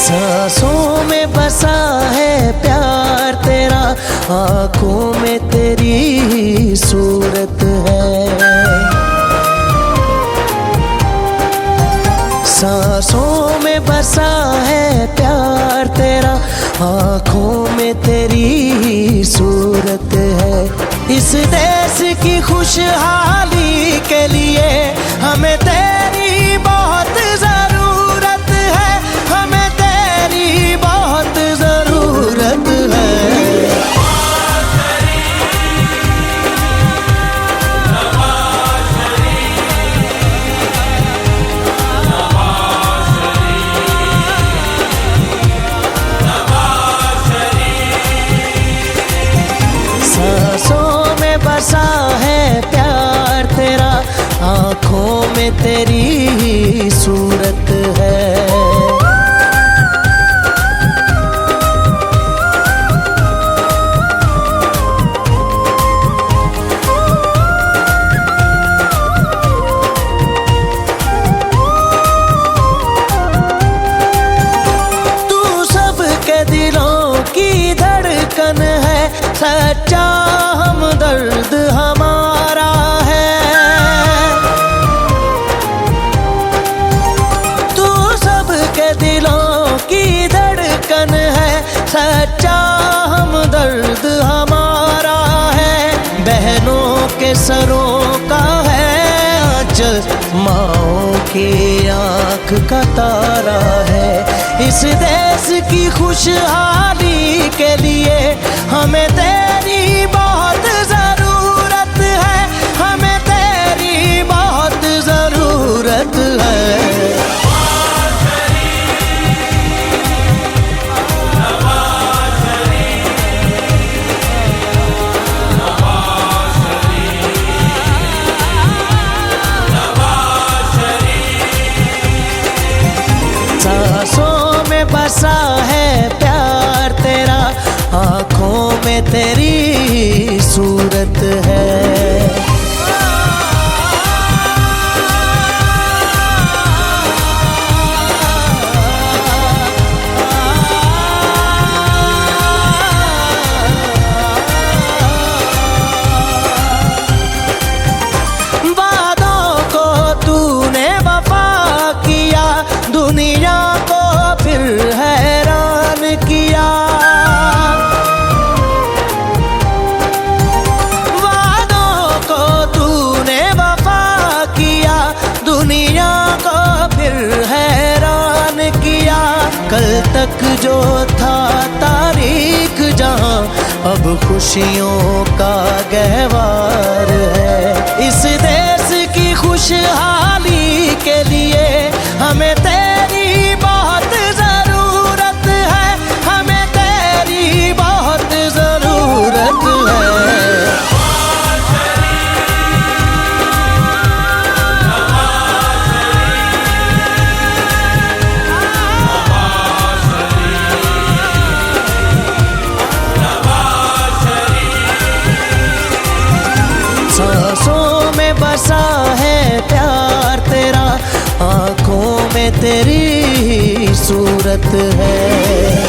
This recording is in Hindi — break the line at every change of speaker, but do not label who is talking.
सांसों में बसा है प्यार तेरा, आँखों में तेरी सूरत है। सांसों में बसा है प्यार तेरा, आँखों में तेरी सूरत है। इस देश की खुशहाली के लिए हमें तेरी बहुत ज़रूरत है, हमें तेरी बहुत ज़रूरत है। सांसों में बसा है प्यार तेरा, आँखों में तेरी सूरत है। तू सबके दिलों की धड़कन है, सच्चा हमदर्द हमारा है। तू सबके दिलों की धड़कन है, सच्चा हमदर्द हमारा है। बहनों के सरों का है आंचल, माँओं की आँख का तारा है। इस देश की खुशहाली के लिए हमें तेरी बहुत ज़रूरत है, हमें तेरी बहुत ज़रूरत है। सांसों में बसा है प्यार तेरा, आँखों में तेरी सूरत है। वादों को तूने वफा किया, दुनिया को फिर हैरान किया। वादों को तूने वफा किया, दुनिया को फिर हैरान किया। कल तक जो था तारीख जहां, अब खुशियों का गहवार है। इस देश की खुशहाली के लिए हमें तेरी बहुत ज़रूरत है, हमें तेरी बहुत ज़रूरत है। सांसों में बसा है प्यार तेरा, आँखों में तेरी सूरत है।